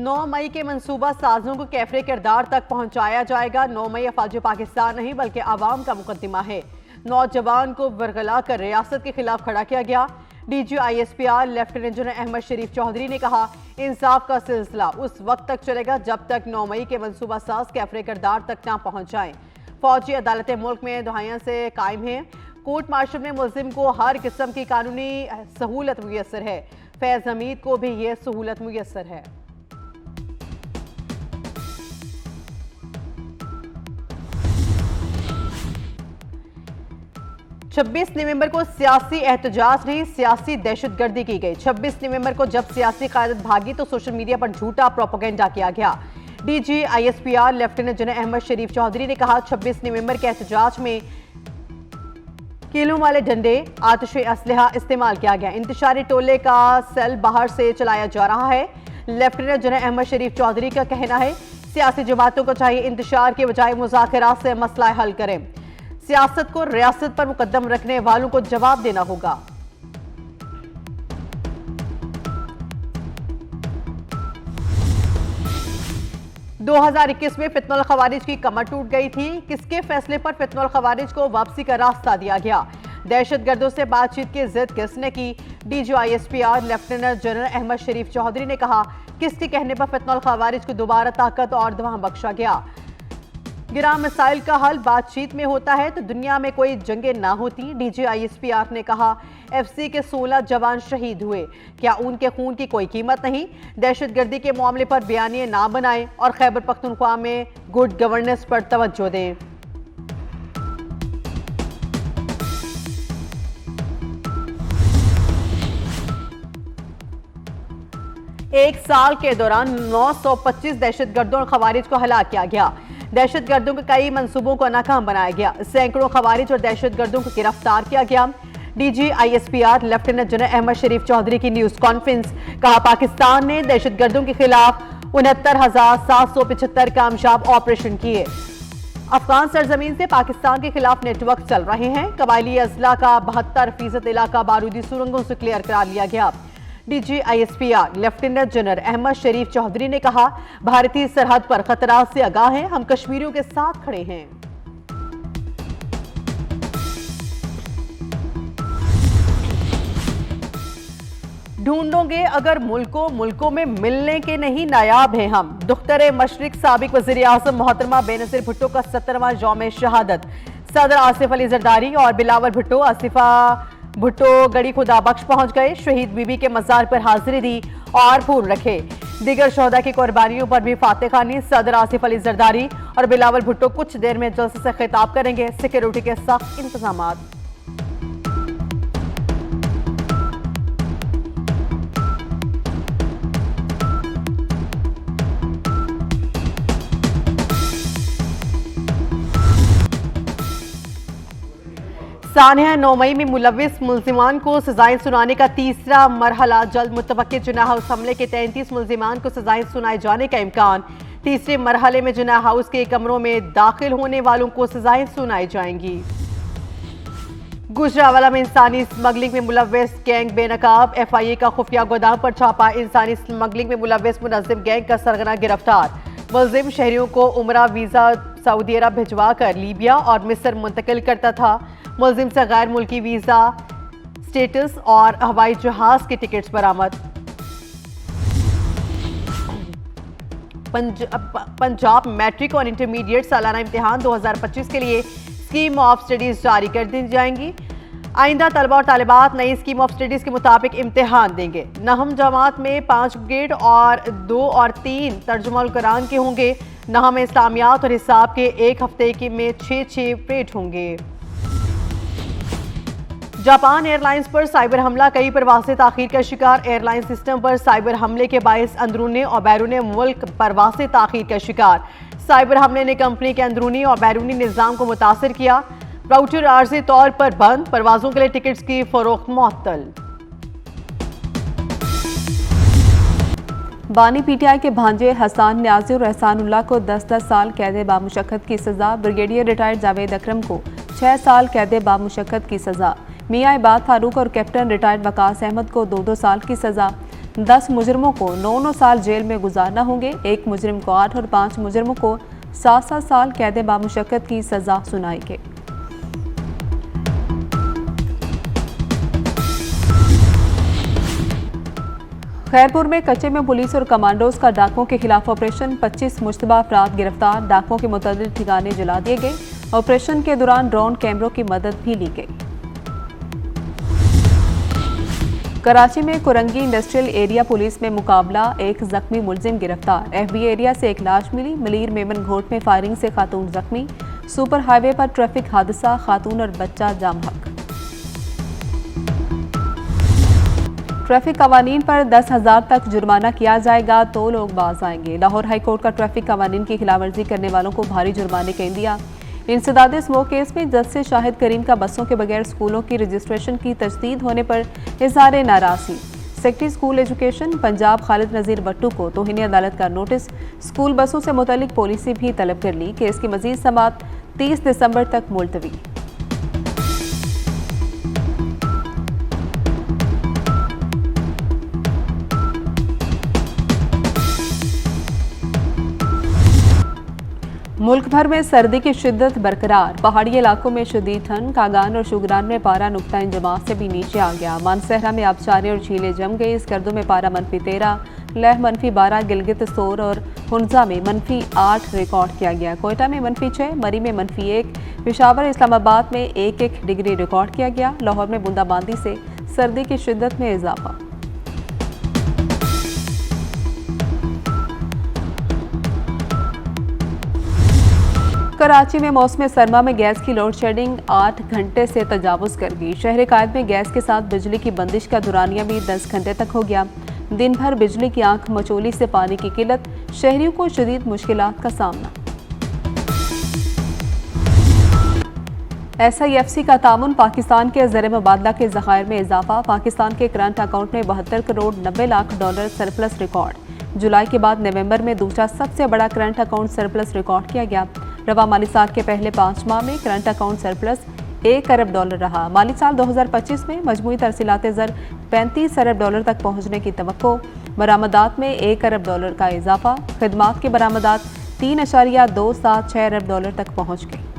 9 मई के मंसूबा साजों को कैफरे किरदार तक पहुंचाया जाएगा। 9 मई अफवाज पाकिस्तान नहीं बल्कि आवाम का मुकदमा है। नौजवान को वरगला कर रियासत के खिलाफ खड़ा किया गया। DGISPR लेफ्टिनेंट जनरल अहमद शरीफ चौधरी ने कहा, इंसाफ का सिलसिला उस वक्त तक चलेगा जब तक 9 मई के मंसूबा साज कैफरे किरदार तक ना पहुंच जाएं। फौजी अदालतें मुल्क में दहाइयों से कायम हैं। कोर्ट मार्शल में मुल्जिम को हर किस्म की कानूनी सहूलत मुयसर है। फैज हमीद को भी ये सहूलत मुयसर है। छब्बीस नवंबर को सियासी एहतजाज नहीं, सियासी दहशतगर्दी की गई। 26 नवंबर को जब सियासी क़यादत भागी तो सोशल मीडिया पर झूठा प्रोपेगेंडा किया गया। DGISPR लेफ्टिनेंट जनरल अहमद शरीफ चौधरी ने कहा, 26 नवंबर के एहतजाज में कीलों वाले डंडे, आतिशी असलहा इस्तेमाल किया गया। इंतशारी टोले का सेल बाहर से चलाया जा रहा है। लेफ्टिनेंट जनरल अहमद शरीफ चौधरी का कहना है, सियासी जमातों को चाहिए इंतशार के बजाय मुज़ाकरात से मसला हल करें। सियासत को रियासत पर मुकद्दम रखने वालों को जवाब देना होगा। – 2021 में फितनुल खवारिज की कमर टूट गई थी। किसके फैसले पर फितनुल खवारिज को वापसी का रास्ता दिया गया? दहशतगर्दों से बातचीत की जिद किसने की? DGISPR लेफ्टिनेंट जनरल अहमद शरीफ चौधरी ने कहा, किसके कहने पर फितनुल खवारिज को दोबारा ताकत और दवा बख्शा गया? गिरां मसाइल का हल बातचीत में होता है तो दुनिया में कोई जंगें ना होती। DGISPR ने कहा, FC के 16 जवान शहीद हुए, क्या उनके खून की कोई कीमत नहीं? दहशतगर्दी के मामले पर बयानिए ना बनाएं और खैबर पख्तूनख्वा में गुड गवर्नेंस पर तवज्जो दें। एक साल के दौरान 925 दहशतगर्दों और खवारिज को हलाक किया गया। दहशतगर्दों के कई मंसूबों को नाकाम बनाया गया। सैकड़ों खवारिज और दहशतगर्दों को गिरफ्तार किया गया। DGISPR लेफ्टिनेंट जनरल अहमद शरीफ चौधरी की न्यूज कॉन्फ्रेंस, कहा, पाकिस्तान ने दहशतगर्दों के खिलाफ 69,775 कामयाब ऑपरेशन किए। अफगान सरजमीन से पाकिस्तान के खिलाफ नेटवर्क चल रहे हैं। कबायली अजला का 72% इलाका बारूदी सुरंगों से क्लियर करा लिया गया। DGISPR लेफ्टिनेंट जनरल अहमद शरीफ चौधरी ने कहा, भारतीय सरहद पर खतरात से आगाह हैं, हम कश्मीरियों के साथ खड़े हैं। ढूंढोगे अगर मुल्कों में मिलने के नहीं नायाब हैं हम। दुख्तर मशरिक साबिक वज़ीर आज़म मोहतरमा बेनज़ीर भुट्टो का 17वां यौम शहादत। सदर आसिफ अली जरदारी और बिलावल भुट्टो आसिफा भुट्टो गड़ी खुदा बख्श पहुंच गए। शहीद बीबी के मज़ार पर हाजिरी दी और फूल रखे। दीगर शोहदा की कुर्बानियों पर भी फाते खानी। सदर आसिफ अली जरदारी और बिलावल भुट्टो कुछ देर में जलसे से खिताब करेंगे। सिक्योरिटी के सख्त इंतजाम। सानिया 9 मई में मुलविस मुल्जिमान को सजाएं सुनाने का तीसरा मरहला जल्द। मुतवक्किल जिन्ना हाउस हमले के 33 मुल्जिमान को सजाएं सुनाए जाने का इम्कान। तीसरे मरहले में जिन्ना हाउस के कमरों में दाखिल होने वालों को सजाएं सुनाई जाएंगी। गुजरावाला में इंसानी स्मगलिंग में मुलविस गैंग बेनकाब। FIA का खुफिया गोदाम पर छापा। इंसानी स्मगलिंग में मुलविस मुनज़्ज़िम गैंग का सरगना गिरफ्तार। मुल्जिम शहरियों को उमरा वीजा सऊदी अरब भिजवा कर लीबिया और मिस्र मुंतकिल करता था। मुल्जिम से गैर मुल्की वीजा स्टेटस और हवाई जहाज के टिकट्स बरामद। पंजाब मैट्रिक और इंटरमीडिएट सालाना इम्तिहान 2025 के लिए स्कीम ऑफ स्टडीज जारी कर दी जाएंगी। आइंदा तलबा और तालिबात नई स्कीम ऑफ स्टडीज के मुताबिक इम्तिहान देंगे। नहम जमात में 5 ग्रेड और 2 और 3 तर्जुमा कुरान के होंगे। नहम इस्लामियात और हिसाब के एक हफ्ते के में 6 परेड होंगे। जापान एयरलाइंस पर साइबर हमला, कई परवासें ताखीर का शिकार। एयरलाइन सिस्टम पर साइबर हमले के बायस अंदरूनी और बैरूनी मुल्क परवासें ताखीर का शिकार। साइबर हमले ने कंपनी के अंदरूनी और बैरूनी निज़ाम को मुतासर किया। राउटर आर्जी तौर पर बंद। परवाजों के लिए टिकट्स की फरोख्त मुअत्तल। बानी PTI के भांजे हसन न्याजी और एहसानुल्लाह को 10-10 साल कैद बामुशक्कत की सजा। ब्रिगेडियर रिटायर्ड जावेद अकरम को 6 साल कैद बामुशक्कत की सजा। मियां इबाद फारूक और कैप्टन रिटायर्ड वकास अहमद को 2-2 साल की सजा। 10 मुजरिमों को 9 साल जेल में गुजारना होंगे। एक मुजरिम को 8 और 5 मुजरिमों को 7 साल कैद बामुशक्कत की सजा सुनाई गई। खैरपुर में कच्चे में पुलिस और कमांडोज का डाकुओं के खिलाफ ऑपरेशन, 25 मुश्तबा अफराद गिरफ्तार, डाकुओं के मुतअद्दिद ठिकाने जला दिए गए। ऑपरेशन के दौरान ड्रोन कैमरों की मदद भी ली गई। कराची में कुरंगी इंडस्ट्रियल एरिया पुलिस में मुकाबला, एक जख्मी मुलजिम गिरफ्तार। एफबी एरिया से एक लाश मिली। मलीर मेमन घोट में फायरिंग से खातून जख्मी। सुपर हाईवे पर ट्रैफिक हादसा, खातून और बच्चा जाम हक। ट्रैफिक कवानीन पर 10,000 तक जुर्माना किया जाएगा तो लोग बाज आएंगे। लाहौर हाईकोर्ट का ट्रैफिक कवानीन की खिलाफवर्जी करने वालों को भारी जुर्माने का इंदिया। इंसदाद स्मोक केस में जज से शाहिद करीम का बसों के बगैर स्कूलों की रजिस्ट्रेशन की तजदीद होने पर इजहार नाराजगी। Secretary school education Punjab Khalid Nazir Bhattu को तौहीन अदालत का नोटिस। स्कूल बसों से मुतल्लिक पॉलिसी भी तलब कर ली। केस की मजीद समाअत 30 दिसंबर तक मुलतवी। मुल्क भर में सर्दी की शिद्दत बरकरार। पहाड़ी इलाकों में शदीद ठंड। कागान और शुगरान में पारा नुक्ता इंजमात से भी नीचे आ गया। मानसहरा में आबशारें और झीलें जम गई। स्कर्दो में पारा -13, लेह -12, गिलगित सोर और हुंजा में -8 रिकॉर्ड किया गया। कोयटा में -6, मरी में -1, पेशावर इस्लामाबाद में 1-1 डिग्री रिकॉर्ड किया गया। लाहौर में बूंदाबांदी से सर्दी की शिद्दत में इजाफा। कराची में मौसम सरमा में गैस की लोड शेडिंग 8 घंटे से तजावुज कर गई। शहर कायद में गैस के साथ बिजली की बंदिश का दुरानिया भी 10 घंटे तक हो गया। दिन भर बिजली की आंख मचोली से पानी की किल्लत, शहरियों को शदीद मुश्किलात का सामना। SIFC का तामुन, पाकिस्तान के ज़र मुबादला के ज़खायर में इजाफा। पाकिस्तान के करंट अकाउंट में 72 crore 90 lakh dollar surplus record. जुलाई के बाद नवंबर में दूसरा सबसे बड़ा करंट अकाउंट सरप्लस रिकॉर्ड किया गया। रवा माली साल के पहले 5 माह में करंट अकाउंट सरप्लस 1 अरब डॉलर रहा। माली साल 2025 में मजमूई तरसीलात ज़र 35 अरब डॉलर तक पहुंचने की तवक्को। बरामदात में 1 अरब डॉलर का इजाफा। खिदमात की बरामदात 3.276 अरब डॉलर तक पहुंच गई।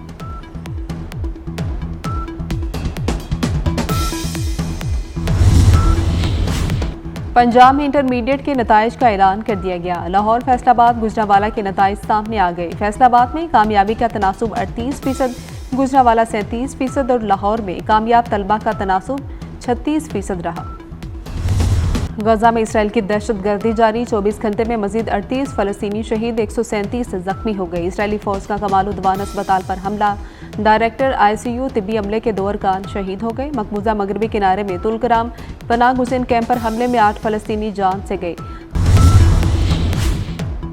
पंजाब में इंटरमीडिएट के नताइज का ऐलान कर दिया गया। लाहौर, फैसलाबाद, गुजरांवाला के नताइज सामने आ गए। फैसलाबाद में कामयाबी का तनासुब 38%, गुजरांवाला 37% और लाहौर में कामयाब तलबा का तनासुब 36% रहा। गजा में इसराइल की दहशतगर्दी जारी। 24 घंटे में मजीद 38 फलस्तीनी शहीद, 137 जख्मी हो गए। इसराइली फौज का कमाल उद्वान अस्पताल पर हमला। डायरेक्टर ICU तिब्बी अमले के 2 अरकान शहीद हो गए। मकबूजा मगरबी किनारे में तुलकराम पनाह हुसैन कैंप पर हमले में 8 फलस्तीनी जान से गए।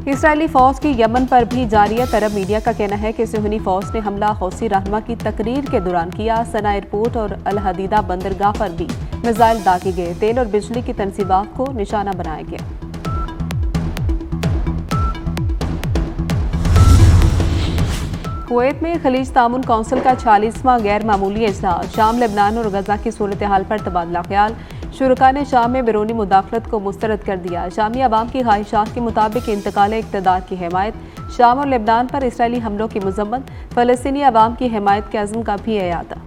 इसराइली फौज की यमन पर भी जारी है। अरब मीडिया का कहना है कि सुहनी फौज ने हमला हौसी रहनुमा की तकरीर के दौरान किया। सना एयरपोर्ट और अल हदीदा बंदरगाह पर भी मिसाइल दागे गए। तेल और बिजली की तनसीबात को निशाना बनाया गया। कुवैत में खलीज तामुन काउंसिल का 46वां गैर मामूली इजलास। शाम, लेबनान और गजा की सूरत हाल पर तबादला ख्याल। शुरका ने शाम में बैरूनी मुदाखलत को मुस्तरद कर दिया। शामी अवाम की ख्वाहिशात के मुताबिक इंतकाल इक़्तिदार की हिमायत। शाम और लेबनान पर इसराइली हमलों की मजम्मत। फ़लस्तीनी अवाम की हिमायत के अज़्म का भी अयादा।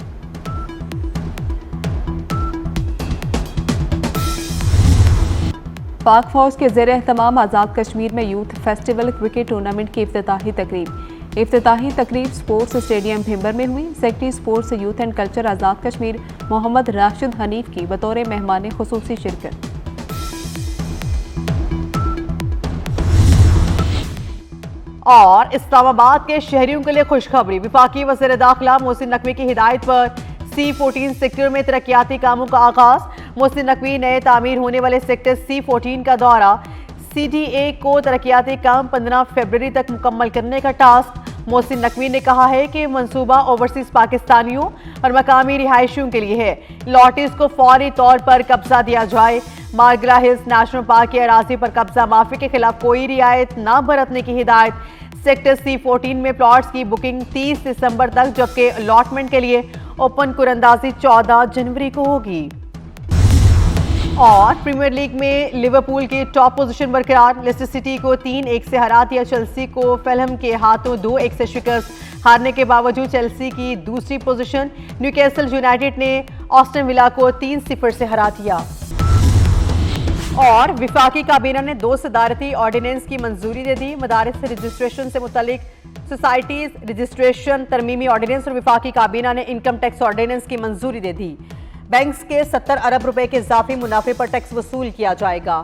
पाक फौज के ज़ेर एहतमाम आज़ाद कश्मीर में यूथ फेस्टिवल क्रिकेट टूर्नामेंट की इफ्तिताही तकरीब। इफ्तिताही तकरीब स्पोर्ट्स स्टेडियम भिंबर में हुई। Secretary sports youth and culture Azad Kashmir Mohammad Rashid Hanif की बतौर मेहमान खुसूसी शिरकत। और इस्लामाबाद के शहरियों के लिए खुशखबरी। वफाकी वज़ीर दाखिला मोहसिन नकवी की हिदायत पर C14 सेक्टर में तरक्याती कामों का आगाज। मोहसिन नकवी नए तामीर होने वाले सेक्टर C14 का दौरा। CDA को तरक्याती काम 15 फरवरी तक मुकम्मल करने का टास्क। मोहसिन नकवी ने कहा है कि मंसूबा ओवरसीज पाकिस्तानियों और मकामी रिहायशियों के लिए है। लॉटिस को फौरी तौर पर कब्जा दिया जाए। मारगला हिल्स नेशनल पार्क की अराजी पर कब्जा माफी के खिलाफ कोई रियायत न बरतने की हिदायत। सेक्टर C14 में प्लॉट्स की बुकिंग 30 दिसंबर तक, जबकि अलॉटमेंट के लिए ओपन कुरंदाजी 14 जनवरी को होगी। और प्रीमियर लीग में लिवरपूल की टॉप पोजीशन बरकरार। लेस्टर सिटी को 3-1 से हरा दिया। चेल्सी को फुलहम के हाथों 2-1 से शिकस्त। हारने के बावजूद चेल्सी की दूसरी पोजीशन। न्यूकैसल यूनाइटेड ने ऑस्टन विला को 3-0 से हरा दिया। और विफाकी काबीना ने 2 सदारती ऑर्डिनेंस की मंजूरी दे दी। मदारिस से रजिस्ट्रेशन से मुतालिक सोसाइटीज रजिस्ट्रेशन तरमीमी ऑर्डिनेंस और विफाकी काबीना ने इनकम टैक्स ऑर्डिनेंस की मंजूरी दे दी। बैंक्स के 70 अरब रुपए के इजाफी मुनाफे पर टैक्स वसूल किया जाएगा।